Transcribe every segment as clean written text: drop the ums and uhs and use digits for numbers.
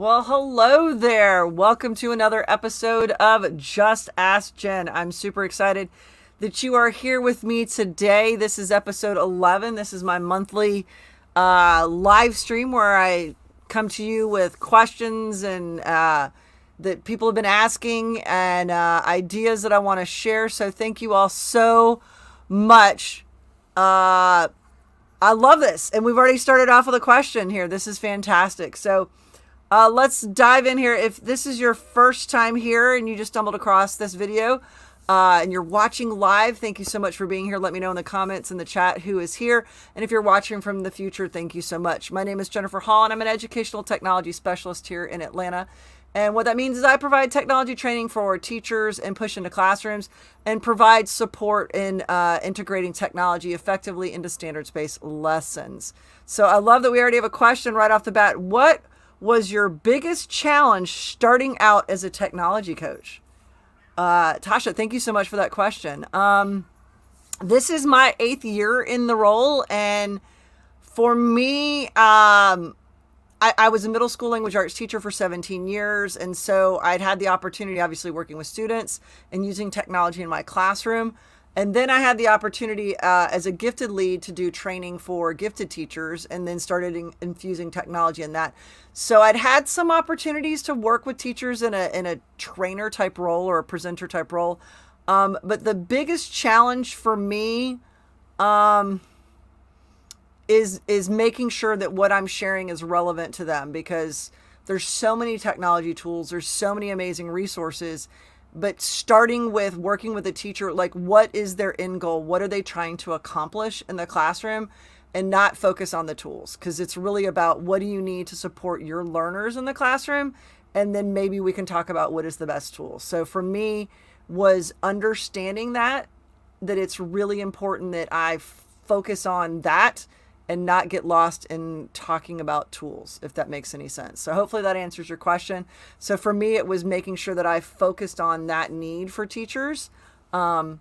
Well, hello there. Welcome to another episode of Just Ask Jen. I'm super excited that you are here with me today. This is episode 11. This is my monthly live stream where I come to you with questions and that people have been asking and ideas that I want to share. So thank you all so much. I love this. And we've already started off with a question here. This is fantastic. So let's dive in here. If this is your first time here and you just stumbled across this video and you're watching live, thank you so much for being here. Let me know in the comments in the chat who is here. And if you're watching from the future, thank you so much. My name is Jennifer Hall and I'm an educational technology specialist here in Atlanta. And what that means is I provide technology training for teachers and push into classrooms and provide support in integrating technology effectively into standards-based lessons. So I love that we already have a question right off the bat. What was your biggest challenge starting out as a technology coach? Tasha, thank you so much for that question. This is my 8th year in the role. And for me, I was a middle school language arts teacher for 17 years. And so I'd had the opportunity, obviously working with students and using technology in my classroom. And then I had the opportunity as a gifted lead to do training for gifted teachers and then started infusing technology in that. So I'd had some opportunities to work with teachers in a trainer type role or a presenter type role. But the biggest challenge for me is making sure that what I'm sharing is relevant to them, because there's so many technology tools, there's so many amazing resources. But starting with working with a teacher, like what is their end goal? What are they trying to accomplish in the classroom? And not focus on the tools, because it's really about what do you need to support your learners in the classroom? And then maybe we can talk about what is the best tool. So for me was understanding that it's really important that I focus on that and not get lost in talking about tools, if that makes any sense. So hopefully that answers your question. So for me, it was making sure that I focused on that need for teachers. And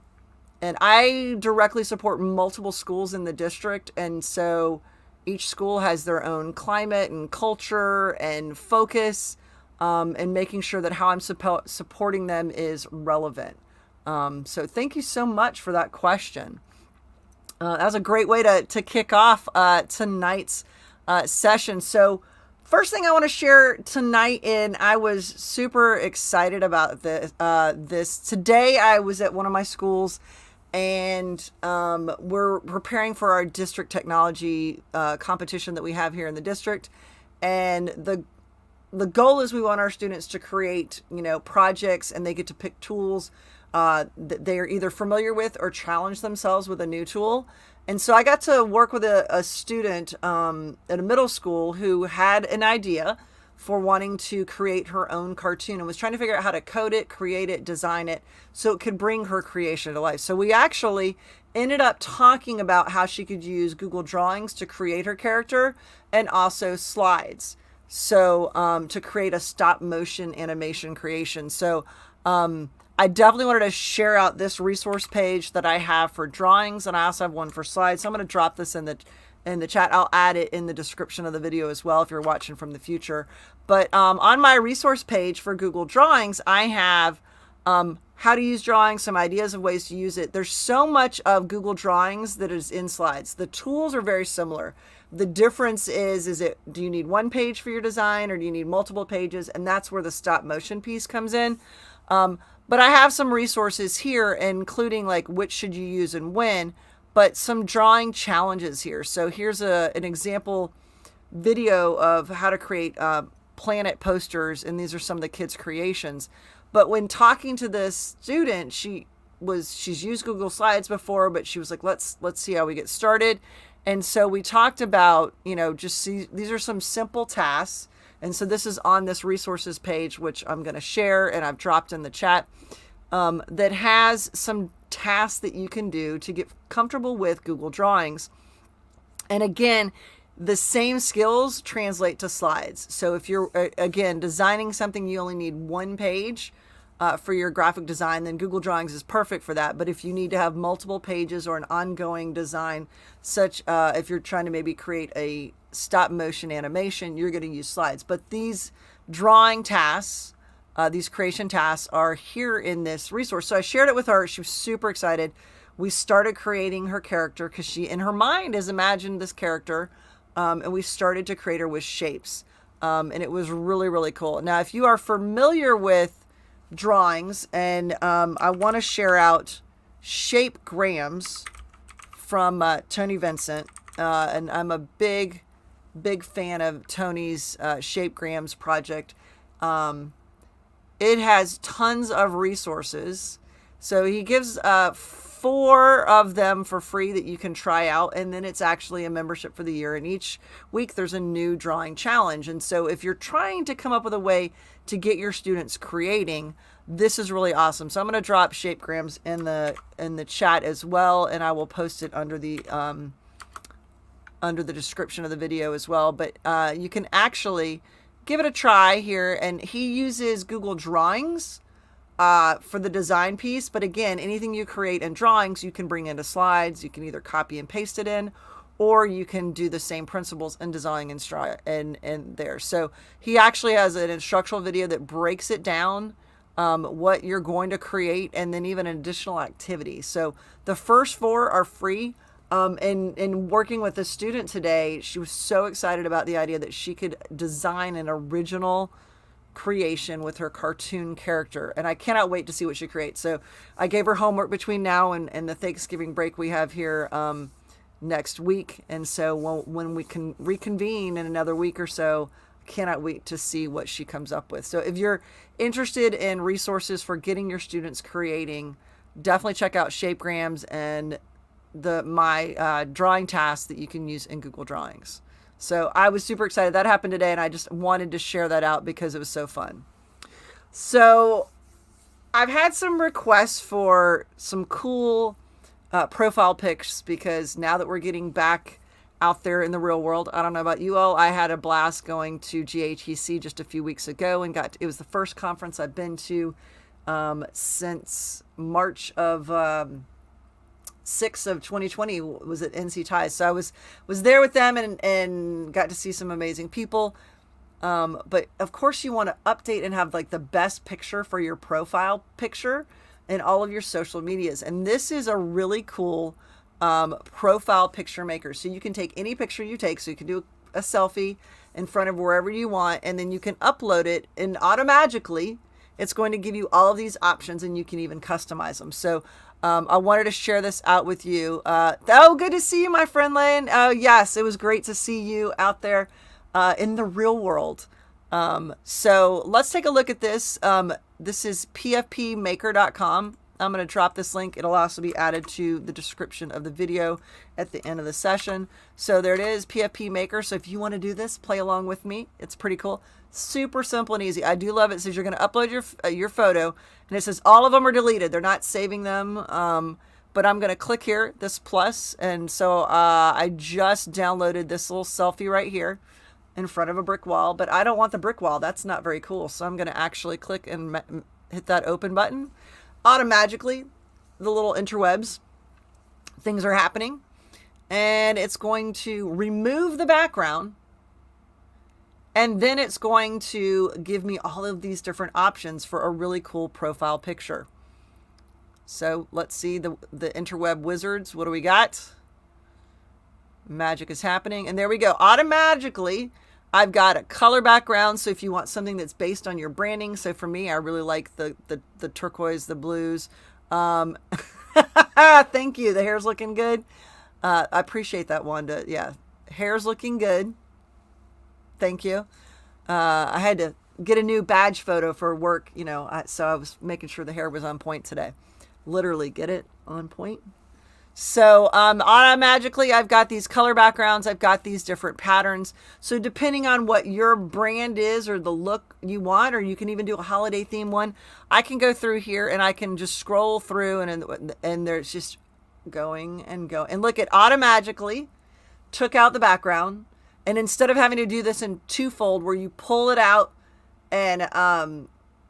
I directly support multiple schools in the district. And so each school has their own climate and culture and focus, and making sure that how I'm supporting them is relevant. So thank you so much for that question. That was a great way to kick off tonight's session. So first thing I want to share tonight, and I was super excited about this. Today I was at one of my schools, and we're preparing for our district technology competition that we have here in the district. And the goal is we want our students to create, projects, and they get to pick tools that they are either familiar with or challenge themselves with a new tool. And so I got to work with a student at a middle school who had an idea for wanting to create her own cartoon and was trying to figure out how to code it, create it, design it, so it could bring her creation to life. So we actually ended up talking about how she could use Google Drawings to create her character, and also slides. So to create a stop motion animation creation. So I definitely wanted to share out this resource page that I have for drawings, and I also have one for slides. So I'm going to drop this in the chat. I'll add it in the description of the video as well if you're watching from the future. But on my resource page for Google Drawings, I have how to use drawings, some ideas of ways to use it. There's so much of Google Drawings that is in slides. The tools are very similar. The difference is do you need one page for your design, or do you need multiple pages? And that's where the stop motion piece comes in. But I have some resources here, including like which should you use and when, but some drawing challenges here. So here's an example video of how to create planet posters, and these are some of the kids' creations. But when talking to this student, she's used Google Slides before, but she was like, let's see how we get started. And so we talked about, these are some simple tasks. And so this is on this resources page, which I'm going to share and I've dropped in the chat, that has some tasks that you can do to get comfortable with Google Drawings. And again, the same skills translate to slides. So if you're, again, designing something, you only need one page for your graphic design, then Google Drawings is perfect for that. But if you need to have multiple pages or an ongoing design, such if you're trying to maybe create a stop motion animation, you're going to use slides. But these drawing tasks, these creation tasks are here in this resource. So I shared it with her. She was super excited. We started creating her character because she, in her mind, has imagined this character. And we started to create her with shapes. And it was really, really cool. Now, if you are familiar with drawings, and I want to share out shapegrams from Tony Vincent. And I'm a big fan of Tony's shapegrams project. It has tons of resources. So he gives 4 of them for free that you can try out. And then it's actually a membership for the year. And each week there's a new drawing challenge. And so if you're trying to come up with a way to get your students creating, this is really awesome. So I'm going to drop shapegrams in the chat as well. And I will post it under the description of the video as well. But you can actually give it a try here. And he uses Google Drawings for the design piece. But again, anything you create in drawings, you can bring into slides. You can either copy and paste it in, or you can do the same principles in design and there. So he actually has an instructional video that breaks it down, what you're going to create, and then even an additional activity. So the first 4 are free. And working with a student today, she was so excited about the idea that she could design an original creation with her cartoon character. And I cannot wait to see what she creates. So I gave her homework between now and the Thanksgiving break we have here next week. And so when we can reconvene in another week or so, cannot wait to see what she comes up with. So if you're interested in resources for getting your students creating, definitely check out Shapegrams and my drawing tasks that you can use in Google Drawings. So I was super excited. That happened today, and I just wanted to share that out because it was so fun. So I've had some requests for some cool profile pics, because now that we're getting back out there in the real world, I don't know about you all, I had a blast going to GHEC just a few weeks ago, and it was the first conference I've been to since March of 6th of 2020 was at NC Ties. So I was there with them and got to see some amazing people. But of course you want to update and have like the best picture for your profile picture in all of your social medias. And this is a really cool profile picture maker. So you can take any picture you take. So you can do a selfie in front of wherever you want, and then you can upload it, and automatically it's going to give you all of these options, and you can even customize them. So I wanted to share this out with you. Good to see you, my friend Lane. Yes, it was great to see you out there in the real world. So let's take a look at this. This is pfpmaker.com. I'm going to drop this link. It'll also be added to the description of the video at the end of the session. So there it is, PFP Maker. So if you want to do this, play along with me. It's pretty cool. Super simple and easy. I do love it. It says you're going to upload your photo, and it says all of them are deleted. They're not saving them. But I'm going to click here, this plus. And so I just downloaded this little selfie right here in front of a brick wall. But I don't want the brick wall. That's not very cool. So I'm going to actually click and hit that open button. Automatically, the little interwebs, things are happening, and it's going to remove the background, and then it's going to give me all of these different options for a really cool profile picture. So let's see the interweb wizards. What do we got? Magic is happening, and there we go. Automatically, I've got a color background. So if you want something that's based on your branding, so for me, I really like the turquoise, the blues. Thank you. The hair's looking good. I appreciate that, Wanda. Yeah, hair's looking good. Thank you. I had to get a new badge photo for work, so I was making sure the hair was on point today. Literally get it on point. So automatically, I've got these color backgrounds. I've got these different patterns. So depending on what your brand is or the look you want, or you can even do a holiday theme one, I can go through here and I can just scroll through and there's just going and go. And look, it automatically took out the background. And instead of having to do this in twofold where you pull it out and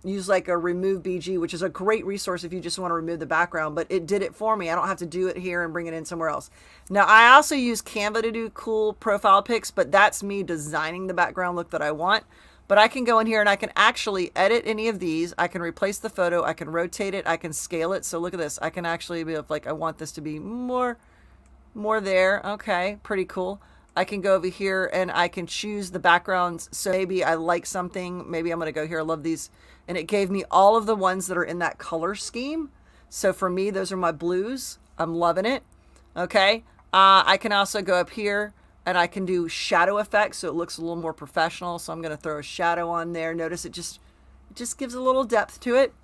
use like a remove BG, which is a great resource if you just want to remove the background, but it did it for me. I don't have to do it here and bring it in somewhere else. Now, I also use Canva to do cool profile pics, but that's me designing the background look that I want. but I can go in here and I can actually edit any of these. I can replace the photo. I can rotate it. I can scale it. So look at this. I can actually be like, I want this to be more there. Okay, pretty cool. I can go over here and I can choose the backgrounds. So maybe I like something. Maybe I'm going to go here. I love these. And it gave me all of the ones that are in that color scheme. So for me, those are my blues. I'm loving it. Okay. I can also go up here and I can do shadow effects. So it looks a little more professional. So I'm going to throw a shadow on there. Notice it just gives a little depth to it.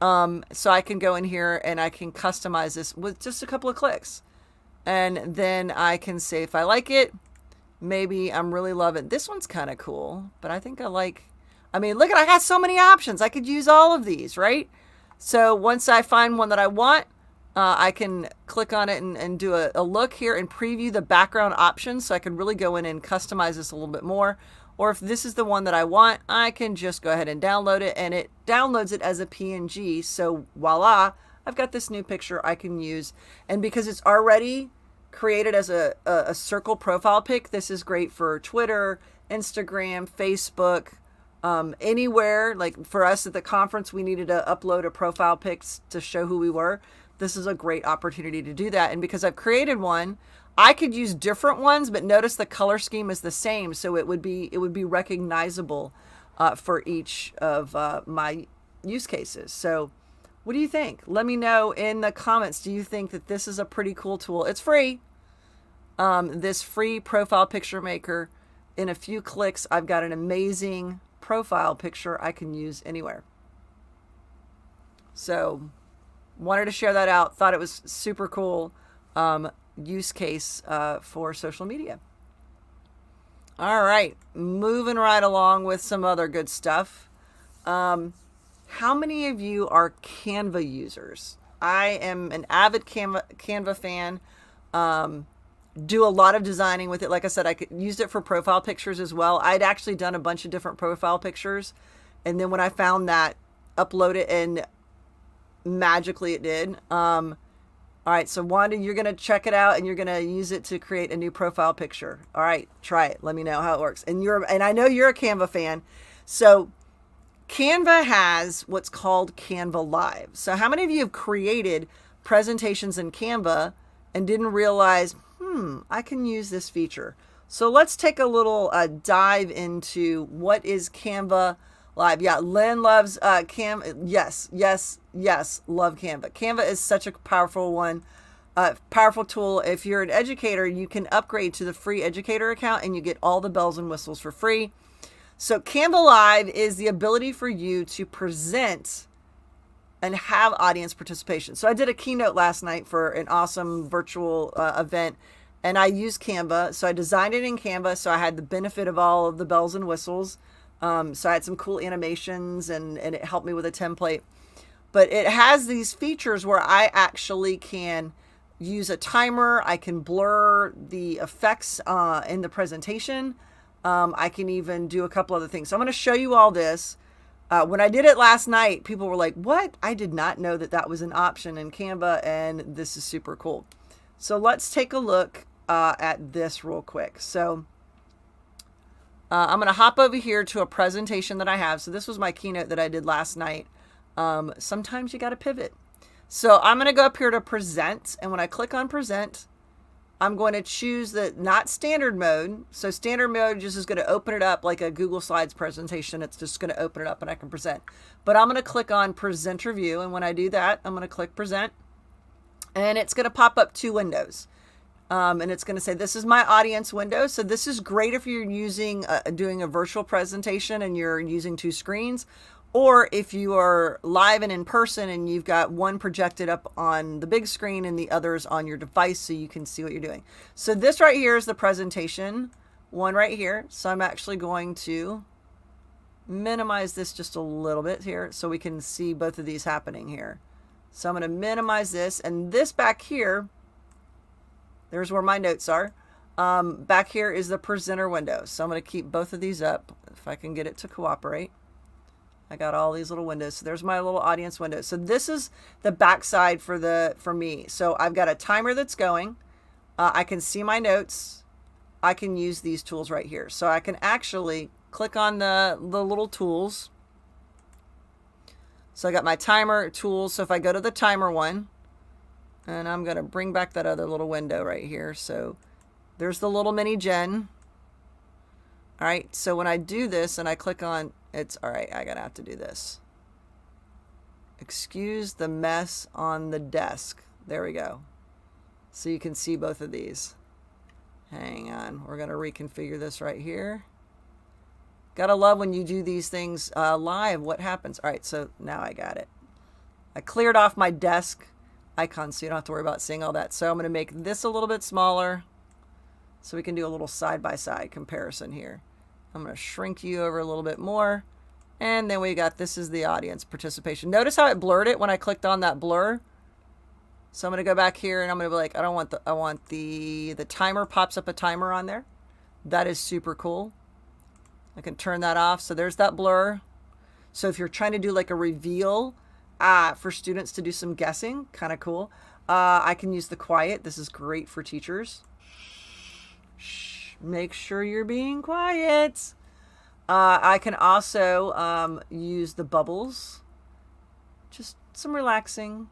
So I can go in here and I can customize this with just a couple of clicks. And then I can say if I like it, maybe I'm really loving this one's kind of cool, but I think I mean, look at, I got so many options. I could use all of these, right? So once I find one that I want, I can click on it and do a look here and preview the background options. So I can really go in and customize this a little bit more. Or if this is the one that I want, I can just go ahead and download it, and it downloads it as a PNG. So voila, I've got this new picture I can use. And because it's already created as a circle profile pic, this is great for Twitter, Instagram, Facebook, anywhere. Like for us at the conference, we needed to upload a profile pic to show who we were. This is a great opportunity to do that. And because I've created one, I could use different ones, but notice the color scheme is the same. So it would be recognizable for each of my use cases. So what do you think? Let me know in the comments. Do you think that this is a pretty cool tool? It's free. This free profile picture maker. In a few clicks, I've got an amazing profile picture I can use anywhere. So wanted to share that out. Thought it was super cool use case for social media. All right, moving right along with some other good stuff. How many of you are Canva users? I am an avid Canva fan. Do a lot of designing with it. Like I said, I could use it for profile pictures as well. I'd actually done a bunch of different profile pictures. And then when I found that, upload it and magically it did. All right, so Wanda, you're going to check it out and you're going to use it to create a new profile picture. All right, try it. Let me know how it works. And I know you're a Canva fan. So Canva has what's called Canva Live. So how many of you have created presentations in Canva and didn't realize, I can use this feature? So let's take a little dive into what is Canva Live. Yeah, Lynn loves Canva. Yes, love Canva. Canva is such a powerful one, powerful tool. If you're an educator, you can upgrade to the free educator account and you get all the bells and whistles for free. So Canva Live is the ability for you to present and have audience participation. So I did a keynote last night for an awesome virtual event, and I used Canva. So I designed it in Canva, so I had the benefit of all of the bells and whistles. So I had some cool animations and it helped me with a template. But it has these features where I actually can use a timer. I can blur the effects in the presentation. I can even do a couple other things. So I'm going to show you all this. When I did it last night, people were like, what? I did not know that that was an option in Canva, and this is super cool. So let's take a look at this real quick. So I'm going to hop over here to a presentation that I have. So this was my keynote that I did last night. Sometimes you got to pivot. So I'm going to go up here to present. And when I click on present, I'm going to choose the not standard mode. So standard mode just is going to open it up like a Google Slides presentation. It's just going to open it up and I can present. But I'm going to click on presenter view. And when I do that, I'm going to click present. And it's going to pop up two windows. And it's going to say, this is my audience window. So this is great if you're doing a virtual presentation and you're using two screens, or if you are live and in person and you've got one projected up on the big screen and the others on your device so you can see what you're doing. So this right here is the presentation one right here. So I'm actually going to minimize this just a little bit here so we can see both of these happening here. So I'm going to minimize this, and this back here, there's where my notes are. Back here is the presenter window. So I'm going to keep both of these up if I can get it to cooperate. I got all these little windows. So there's my little audience window. So this is the backside for me. So I've got a timer that's going. I can see my notes. I can use these tools right here. So I can actually click on the little tools. So I got my timer tools. So if I go to the timer one, and I'm going to bring back that other little window right here. So there's the little mini gen. All right. So when I do this and I click on, it's all right. I got to have to do this. Excuse the mess on the desk. There we go. So you can see both of these. Hang on. We're going to reconfigure this right here. Gotta love when you do these things live. What happens? All right, so now I got it. I cleared off my desk icon so you don't have to worry about seeing all that. So I'm going to make this a little bit smaller so we can do a little side-by-side comparison here. I'm going to shrink you over a little bit more. And then we got, this is the audience participation. Notice how it blurred it when I clicked on that blur? So I'm going to go back here and I'm going to be like, I want the timer, pops up a timer on there. That is super cool. I can turn that off. So there's that blur. So if you're trying to do like a reveal for students to do some guessing, kind of cool. I can use the quiet. This is great for teachers. Shh, make sure you're being quiet. I can also use the bubbles. Just some relaxing.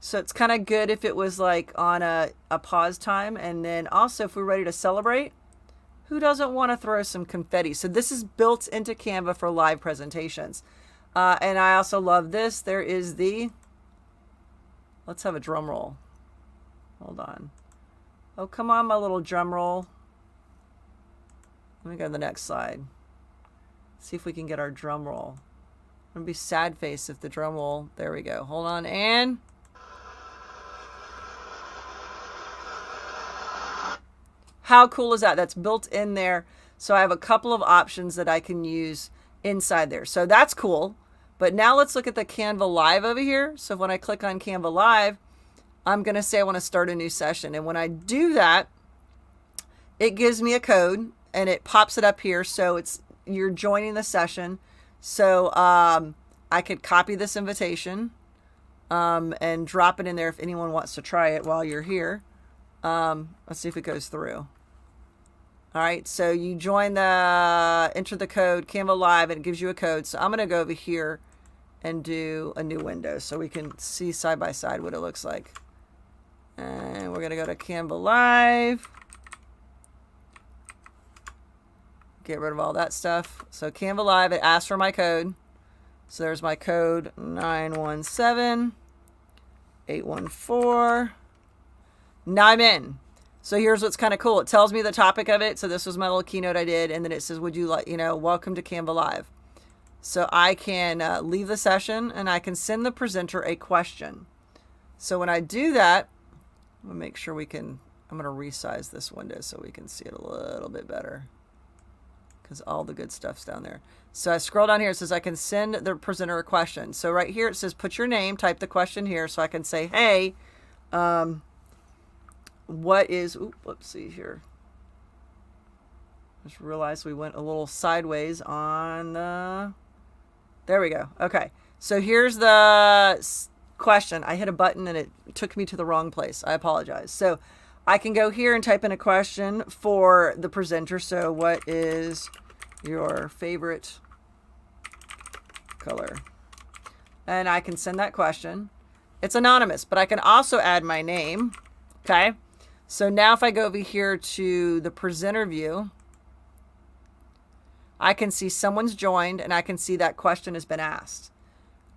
So it's kind of good if it was like on a pause time. And then also if we're ready to celebrate, who doesn't want to throw some confetti? So this is built into Canva for live presentations. And I also love this. There is the, let's have a drum roll. Hold on. Oh, come on, my little drum roll. Let me go to the next slide. See if we can get our drum roll. I'm going to be sad face if the drum roll, there we go. Hold on, and how cool is that? That's built in there. So I have a couple of options that I can use inside there. So that's cool. But now let's look at the Canva Live over here. So when I click on Canva Live, I'm going to say I want to start a new session. And when I do that, it gives me a code and it pops it up here. So you're joining the session. So I could copy this invitation and drop it in there if anyone wants to try it while you're here. Let's see if it goes through. All right, so you join enter the code, Canva Live, and it gives you a code. So I'm going to go over here and do a new window so we can see side by side what it looks like. And we're going to go to Canva Live. Get rid of all that stuff. So Canva Live, it asks for my code. So there's my code, 917814. Now I'm in. So here's what's kind of cool. It tells me the topic of it. So this was my little keynote I did. And then it says, would you like, welcome to Canva Live. So I can leave the session and I can send the presenter a question. So when I do that, I'm going to make sure I'm going to resize this window so we can see it a little bit better. Because all the good stuff's down there. So I scroll down here. It says I can send the presenter a question. So right here it says put your name, type the question here. So I can say, hey, what is, let's see here. Just realized we went a little sideways on there we go. Okay. So here's the question. I hit a button and it took me to the wrong place. I apologize. So I can go here and type in a question for the presenter. So what is your favorite color? And I can send that question. It's anonymous, but I can also add my name. Okay. So now if I go over here to the presenter view, I can see someone's joined and I can see that question has been asked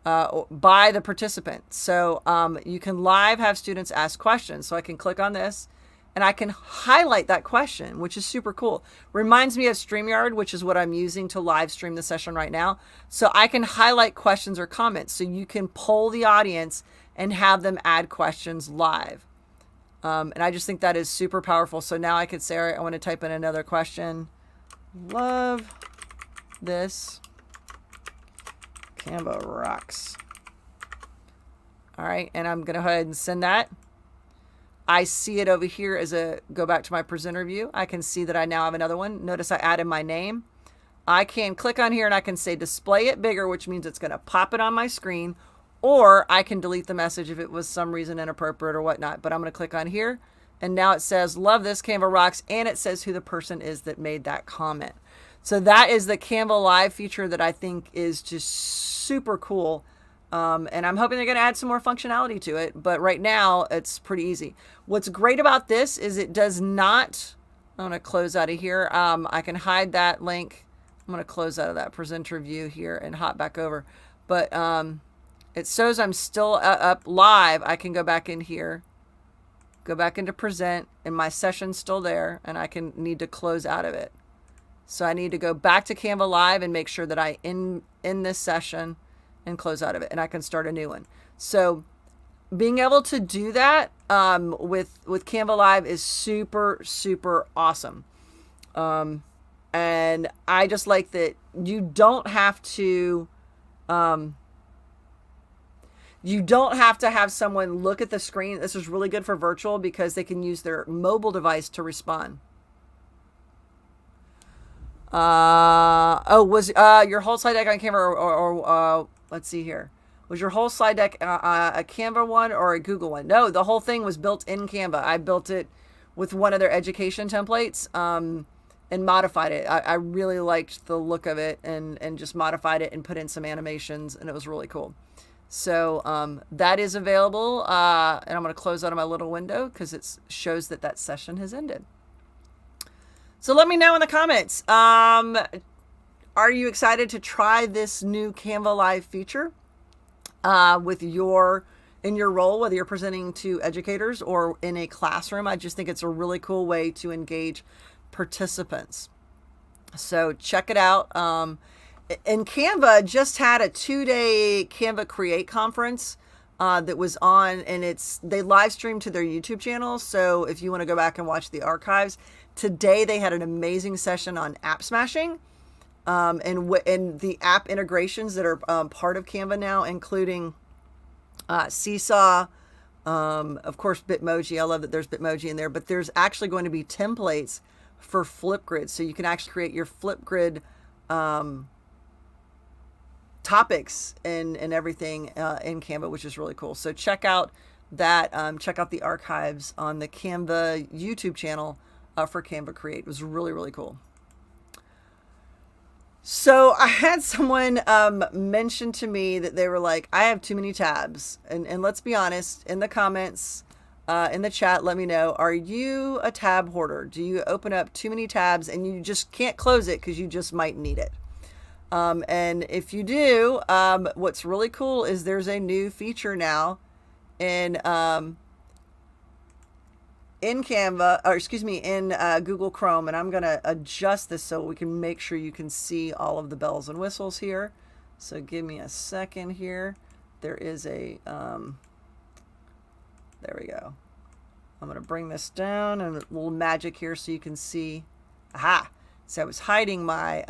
by the participant. So you can live have students ask questions. So I can click on this and I can highlight that question, which is super cool. Reminds me of StreamYard, which is what I'm using to live stream the session right now. So I can highlight questions or comments. So you can poll the audience and have them add questions live. And I just think that is super powerful. So now I could say, all right, I want to type in another question. Love this. Canva rocks. All right. And I'm going to go ahead and send that. I see it over here as go back to my presenter view. I can see that I now have another one. Notice I added my name. I can click on here and I can say display it bigger, which means it's going to pop it on my screen. Or I can delete the message if it was some reason inappropriate or whatnot. But I'm going to click on here. And now it says, love this, Canva rocks. And it says who the person is that made that comment. So that is the Canva Live feature that I think is just super cool. And I'm hoping they're going to add some more functionality to it. But right now, it's pretty easy. What's great about this is it does not... I'm going to close out of here. I can hide that link. I'm going to close out of that presenter view here and hop back over. But it shows I'm still up live. I can go back in here, go back into present, and my session's still there, and I can need to close out of it. So I need to go back to Canva Live and make sure that I in this session and close out of it, and I can start a new one. So being able to do that with Canva Live is super, super awesome. And I just like that you don't have to have someone look at the screen. This is really good for virtual because they can use their mobile device to respond. Was your whole slide deck on Canva or let's see here. Was your whole slide deck a Canva one or a Google one? No, the whole thing was built in Canva. I built it with one of their education templates and modified it. I really liked the look of it and just modified it and put in some animations, and it was really cool. So that is available, and I'm going to close out of my little window because it shows that that session has ended. So let me know in the comments. Are you excited to try this new Canva Live feature with in your role, whether you're presenting to educators or in a classroom? I just think it's a really cool way to engage participants. So check it out. And Canva just had a 2-day Canva Create conference that was on, and they live streamed to their YouTube channel. So if you want to go back and watch the archives, today they had an amazing session on app smashing and the app integrations that are part of Canva now, including Seesaw, of course, Bitmoji. I love that there's Bitmoji in there, but there's actually going to be templates for Flipgrid. So you can actually create your Flipgrid topics and everything in Canva, which is really cool. So check out that. Check out the archives on the Canva YouTube channel for Canva Create. It was really, really cool. So I had someone mention to me that they were like, I have too many tabs. And let's be honest, in the comments, in the chat, let me know, are you a tab hoarder? Do you open up too many tabs and you just can't close it because you just might need it? And if you do, what's really cool is there's a new feature now in Canva, or excuse me, in Google Chrome, and I'm going to adjust this so we can make sure you can see all of the bells and whistles here. So give me a second here. There is a, there we go. I'm going to bring this down and a little magic here so you can see. Aha! So I was hiding my,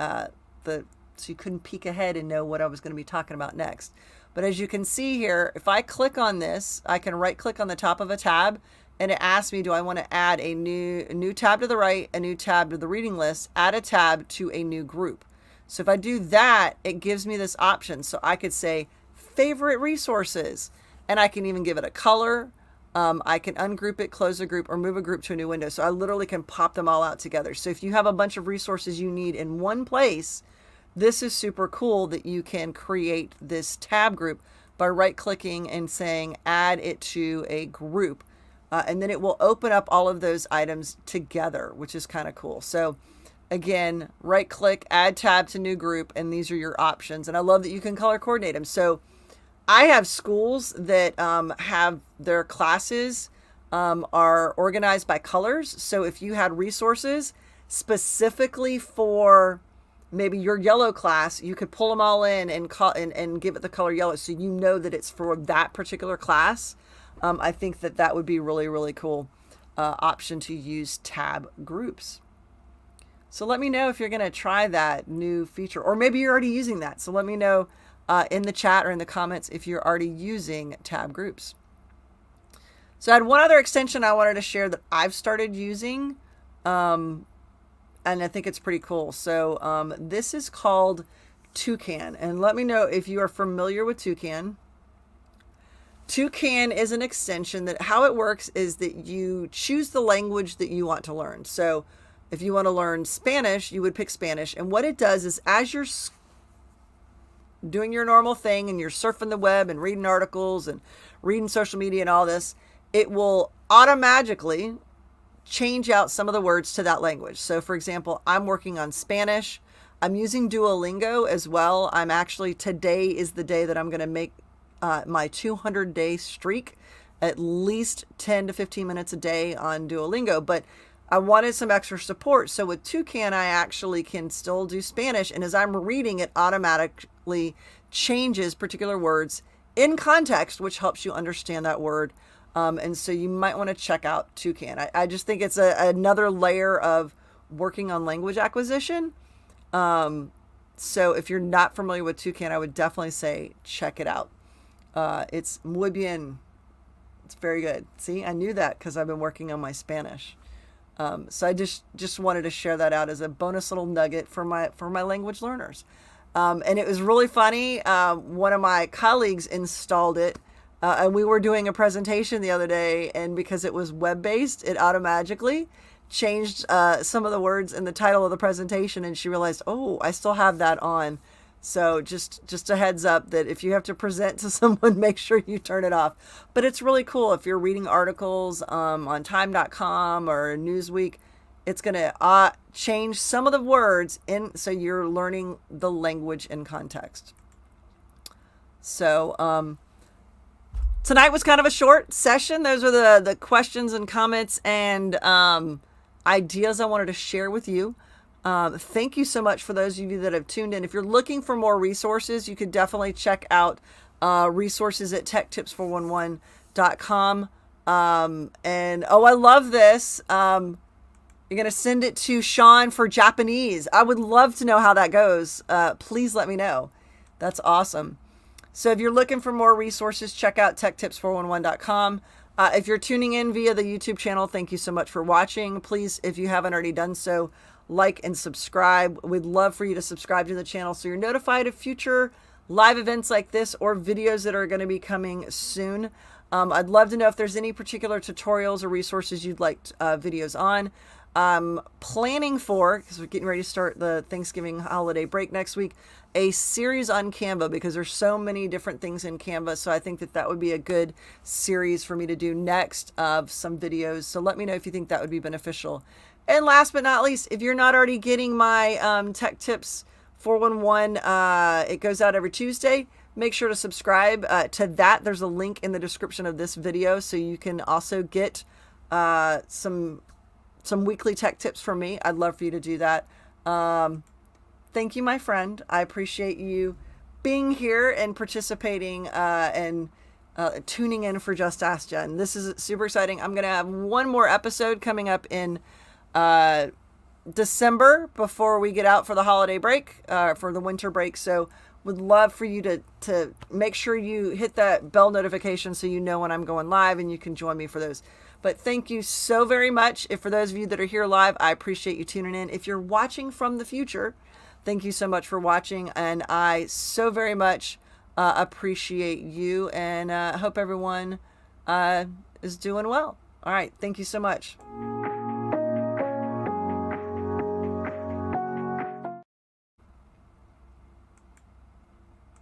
so you couldn't peek ahead and know what I was going to be talking about next. But as you can see here, if I click on this, I can right click on the top of a tab, and it asks me, do I want to add a new tab to the right, a new tab to the reading list, add a tab to a new group. So if I do that, it gives me this option. So I could say favorite resources, and I can even give it a color. I can ungroup it, close a group, or move a group to a new window. So I literally can pop them all out together. So if you have a bunch of resources you need in one place, this is super cool that you can create this tab group by right-clicking and saying add it to a group. And then it will open up all of those items together, which is kind of cool. So again, right-click, add tab to new group, and these are your options. And I love that you can color coordinate them. So I have schools that have their classes are organized by colors. So if you had resources specifically for maybe your yellow class, you could pull them all in and give it the color yellow, so you know that it's for that particular class. I think that would be really, really cool option to use tab groups. So let me know if you're going to try that new feature, or maybe you're already using that. So let me know in the chat or in the comments if you're already using tab groups. So I had one other extension I wanted to share that I've started using. And I think it's pretty cool. So this is called Toucan. And let me know if you are familiar with Toucan. Toucan is an extension that how it works is that you choose the language that you want to learn. So If you want to learn Spanish, you would pick Spanish. And what it does is as you're doing your normal thing and you're surfing the web and reading articles and reading social media and all this, it will automatically change out some of the words to that language. So for example, I'm working on Spanish. I'm using Duolingo as well. Today is the day that I'm going to make my 200-day streak, at least 10 to 15 minutes a day on Duolingo. But I wanted some extra support. So with Toucan, I actually can still do Spanish. And as I'm reading, it automatically changes particular words in context, which helps you understand that word. And so you might want to check out Toucan. I just think it's another layer of working on language acquisition. So if you're not familiar with Toucan, I would definitely say check it out. It's muy bien. It's very good. See, I knew that because I've been working on my Spanish. So I just wanted to share that out as a bonus little nugget for my language learners. And it was really funny. One of my colleagues installed it, and we were doing a presentation the other day, and because it was web-based, it automatically changed some of the words in the title of the presentation, and she realized, oh, I still have that on. So just a heads up that if you have to present to someone, make sure you turn it off. But it's really cool if you're reading articles on time.com or Newsweek. It's going to change some of the words so you're learning the language in context. So tonight was kind of a short session. Those are the questions and comments and ideas I wanted to share with you. Thank you so much for those of you that have tuned in. If you're looking for more resources, you could definitely check out resources at techtips411.com. And I love this. You're going to send it to Sean for Japanese. I would love to know how that goes. Please let me know. That's awesome. So if you're looking for more resources, check out techtips411.com. If you're tuning in via the YouTube channel, thank you so much for watching. Please, if you haven't already done so, like and subscribe. We'd love for you to subscribe to the channel so you're notified of future live events like this or videos that are going to be coming soon. I'd love to know if there's any particular tutorials or resources you'd like videos on. Planning for, because we're getting ready to start the Thanksgiving holiday break next week, a series on Canva, because there's so many different things in Canva. So I think that would be a good series for me to do next of some videos. So let me know if you think that would be beneficial. And last but not least, if you're not already getting my Tech Tips 411, it goes out every Tuesday. Make sure to subscribe to that. There's a link in the description of this video, so you can also get some weekly tech tips from me. I'd love for you to do that. Thank you, my friend. I appreciate you being here and participating and tuning in for Just Ask Jen. This is super exciting. I'm going to have one more episode coming up in December before we get out for the holiday break, for the winter break. So would love for you to make sure you hit that bell notification so you know when I'm going live and you can join me for those. But thank you so very much. If for those of you that are here live, I appreciate you tuning in. If you're watching from the future, thank you so much for watching. And I so very much appreciate you, and hope everyone is doing well. All right. Thank you so much.